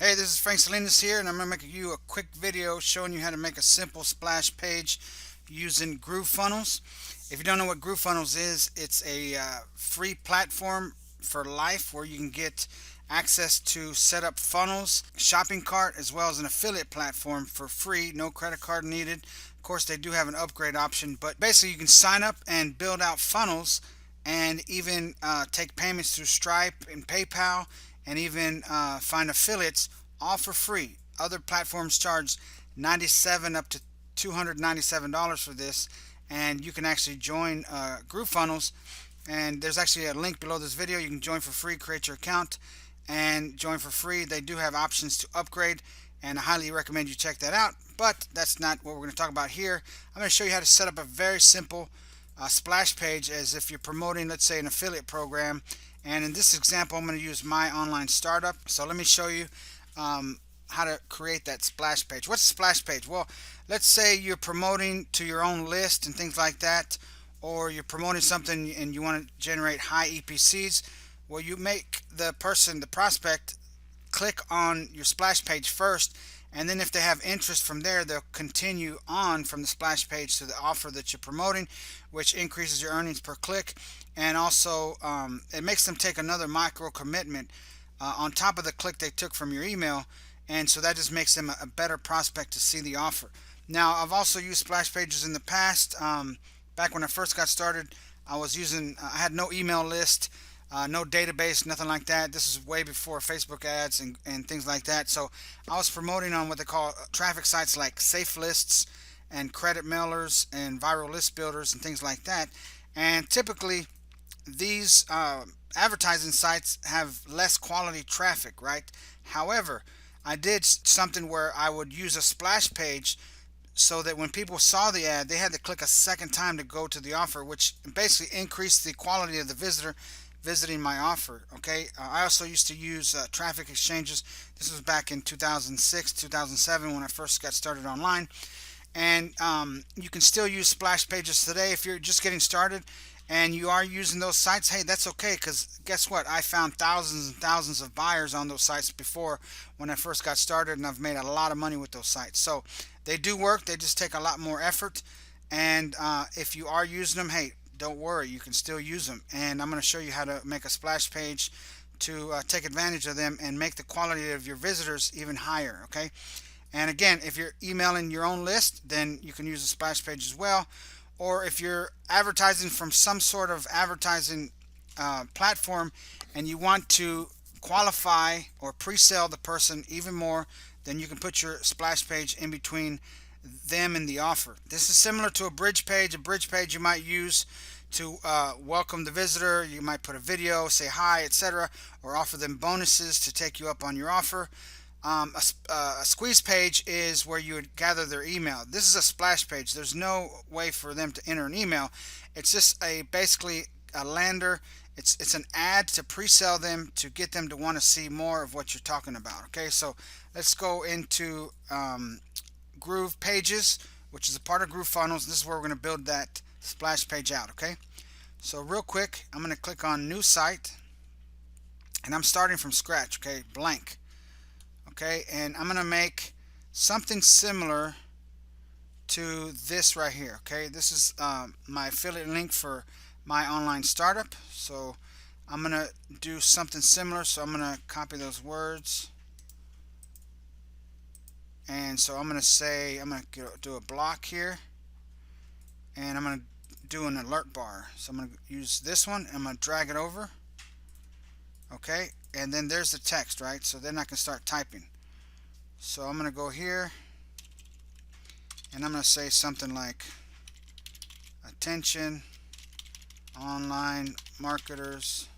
Hey, this is Salinas here, and I'm going to make you a quick video showing you how to make a simple splash page using GrooveFunnels. If you don't know what GrooveFunnels is, it's a free platform for life where you can get access to set up funnels, shopping cart, as well as an affiliate platform for free, no credit card needed. Of course, they do have an upgrade option, but basically you can sign up and build out funnels and even take payments through Stripe and PayPal, and even find affiliates all for free. Other platforms charge 97 up to $297 for this, and you can actually join GrooveFunnels. And there's actually a link below this video. You can join for free, create your account, and join for free. They do have options to upgrade, and I highly recommend you check that out. But that's not what we're going to talk about here. I'm going to show you how to set up a very simple splash page as if you're promoting, let's say, an affiliate program. And in this example, I'm going to use my online startup. So let me show you how to create that splash page. What's a splash page? Well, let's say you're promoting to your own list and things like that, or you're promoting something and you want to generate high EPCs. Well, you make the person, the prospect, click on your splash page first, and then if they have interest from there, they'll continue on from the splash page to the offer that you're promoting, which increases your earnings per click. And also it makes them take another micro commitment on top of the click they took from your email, and so that just makes them a better prospect to see the offer. Now, I've also used splash pages in the past. Back when I first got started, I had no email list, no database, nothing like that. This is way before Facebook ads and things like that. So I was promoting on what they call traffic sites like Safe Lists and credit mailers and viral list builders and things like that. And typically, these advertising sites have less quality traffic, right? However, I did something where I would use a splash page so that when people saw the ad, they had to click a second time to go to the offer, which basically increased the quality of the visitor visiting my offer. Okay, I also used to use traffic exchanges. This was back in 2006, 2007 when I first got started online. And you can still use splash pages today if you're just getting started and you are using those sites. Hey, that's okay, because guess what, I found thousands and thousands of buyers on those sites before when I first got started, and I've made a lot of money with those sites. So they do work, they just take a lot more effort. And if you are using them, hey, don't worry, you can still use them. And I'm going to show you how to make a splash page to take advantage of them and make the quality of your visitors even higher. Okay, and again, if you're emailing your own list, then you can use a splash page as well. Or if you're advertising from some sort of advertising platform and you want to qualify or pre-sell the person even more, then you can put your splash page in between them and the offer. This is similar to a bridge page. A bridge page you might use to welcome the visitor. You might put a video, say hi, etc., or offer them bonuses to take you up on your offer. A squeeze page is where you would gather their email. This is a splash page. There's no way for them to enter an email. It's just basically a lander. It's an ad to pre-sell them, to get them to want to see more of what you're talking about. Okay, so let's go into GroovePages, which is a part of GrooveFunnels. This is where we're going to build that splash page out. Okay, so real quick, I'm going to click on New Site, and I'm starting from scratch. Okay, blank. Okay, and I'm going to make something similar to this right here. Okay, this is my affiliate link for my online startup. So I'm going to do something similar. So I'm going to copy those words. And so I'm going to do a block here. And I'm going to do an alert bar. So I'm going to use this one. I'm going to drag it over. Okay, and then there's the text, right? So then I can start typing. So I'm going to go here and I'm going to say something like, attention online marketers.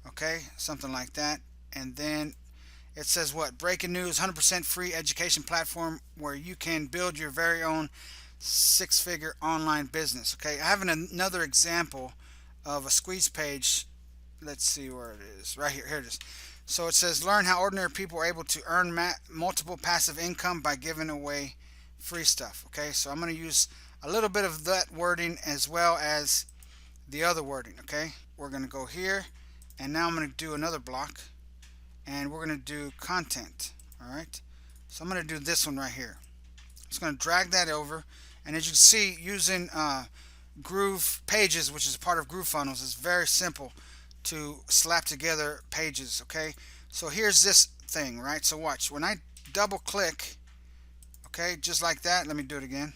Okay, something like that. And then it says what? Breaking news, 100% free education platform where you can build your very own six-figure online business. Okay, I have another example of a squeeze page. Let's see where it is. Right here. Here it is. So it says, learn how ordinary people are able to earn multiple passive income by giving away free stuff. Okay, so I'm going to use a little bit of that wording as well as the other wording. Okay, we're going to go here, and now I'm going to do another block. and we're going to do content. Alright, so I'm going to do this one right here. I'm just going to drag that over, and as you can see, using GroovePages, which is part of GrooveFunnels, is very simple to slap together pages. Okay, so here's this thing, right? So watch, when I double click, okay, just like that, let me do it again,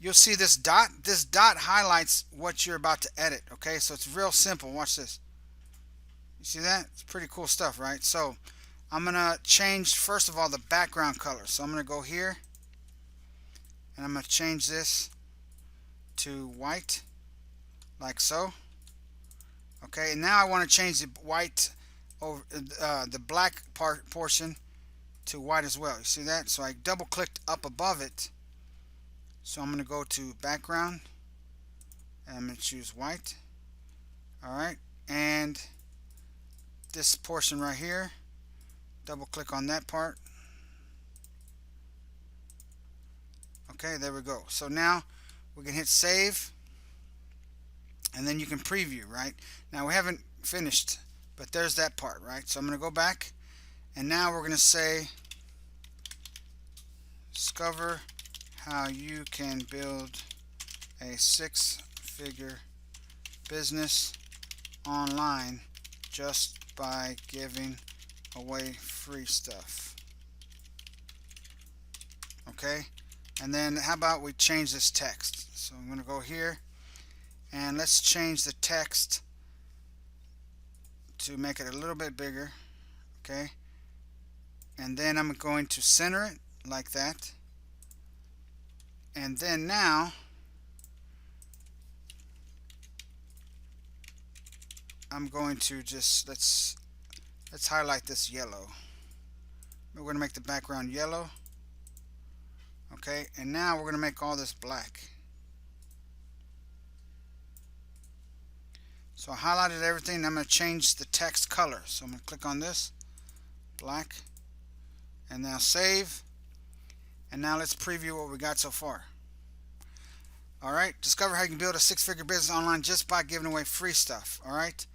you'll see this dot. This dot highlights what you're about to edit. Okay, so it's real simple. Watch this. You see that? It's pretty cool stuff, right? So I'm gonna change, first of all, the background color. So I'm gonna go here and I'm gonna change this to white, like so. Okay, and now I want to change the white over the black portion to white as well. You see that? So I double clicked up above it. So I'm going to go to background and I'm going to choose white. Alright, and this portion right here, double click on that part. Okay, there we go. So now we can hit save, and then you can preview. Right now we haven't finished, but there's that part, right? So I'm going to go back, and now we're going to say discover how you can build a six-figure business online just by giving away free stuff. Okay, and then how about we change this text? So I'm going to go here and let's change the text to make it a little bit bigger. Okay, and then I'm going to center it like that, and then now I'm going to just let's highlight this yellow. We're going to make the background yellow. Okay, and now we're going to make all this black. So I highlighted everything, and I'm going to change the text color. So I'm going to click on this, black, and now save. And now let's preview what we got so far. Alright, discover how you can build a six-figure business online just by giving away free stuff. Alright,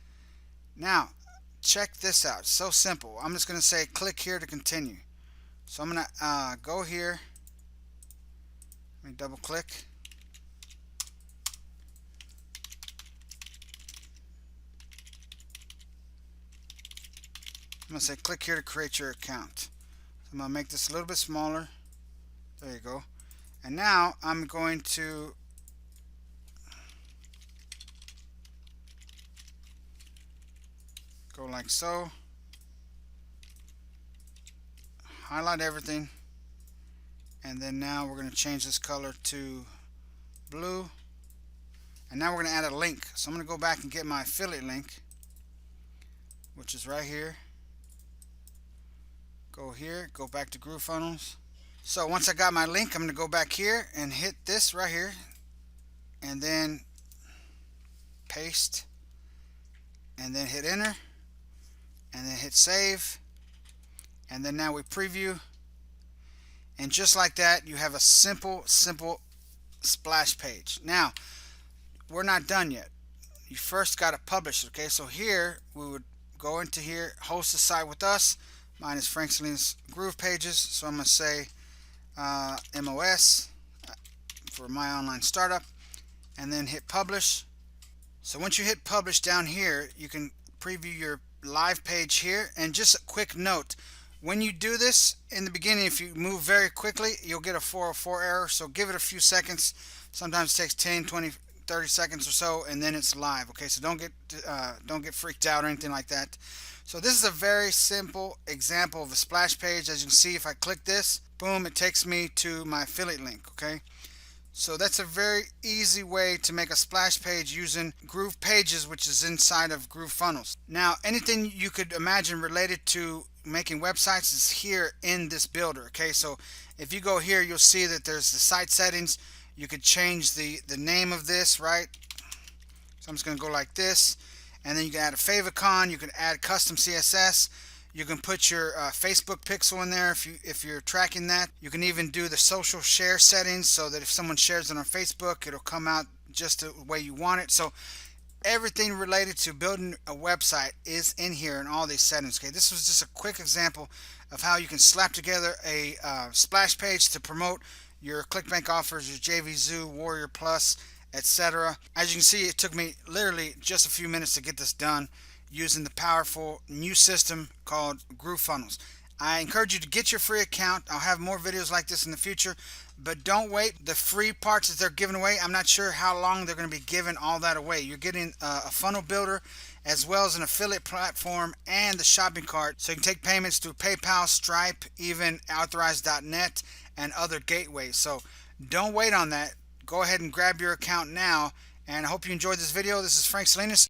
now check this out. It's so simple. I'm just going to say click here to continue. So I'm going to go here. Let me double click. I'm going to say click here to create your account. So I'm going to make this a little bit smaller. There you go. And now I'm going to go like so. Highlight everything. And then now we're going to change this color to blue. And now we're going to add a link. So I'm going to go back and get my affiliate link, which is right here. Go here, go back to GrooveFunnels. So once I got my link, I'm going to go back here and hit this right here, and then paste, and then hit enter, and then hit save, and then now we preview, and just like that you have a simple splash page. Now we're not done yet. You first got to publish it. Okay, so here we would go into here, host a site with us. Mine is Frank Salinas GroovePages, so I'm going to say MOS for my online startup, and then hit publish. So once you hit publish down here, you can preview your live page here. And just a quick note, when you do this in the beginning, if you move very quickly, you'll get a 404 error, so give it a few seconds. Sometimes it takes 10, 20, 30 seconds or so, and then it's live. Okay, so don't get freaked out or anything like that. So this is a very simple example of a splash page. As you can see, if I click this, boom, it takes me to my affiliate link. Okay, so that's a very easy way to make a splash page using GroovePages, which is inside of GrooveFunnels. Now, anything you could imagine related to making websites is here in this builder. Okay, so if you go here, you'll see that there's the site settings. You could change the name of this, right? So I'm just going to go like this. And then you can add a favicon, you can add custom CSS, you can put your Facebook pixel in there if you're tracking that. You can even do the social share settings so that if someone shares it on Facebook, it'll come out just the way you want it. So Everything related to building a website is in here in all these settings. Okay, this was just a quick example of how you can slap together a splash page to promote your ClickBank offers, your JVZoo, Warrior Plus, etc. As you can see, it took me literally just a few minutes to get this done using the powerful new system called GrooveFunnels. I encourage you to get your free account. I'll have more videos like this in the future, but don't wait. The free parts that they're giving away, I'm not sure how long they're going to be giving all that away. You're getting a funnel builder as well as an affiliate platform and the shopping cart, so you can take payments through PayPal, Stripe, even Authorize.net and other gateways. So don't wait on that. Go ahead and grab your account now, and I hope you enjoyed this video. This is Frank Salinas.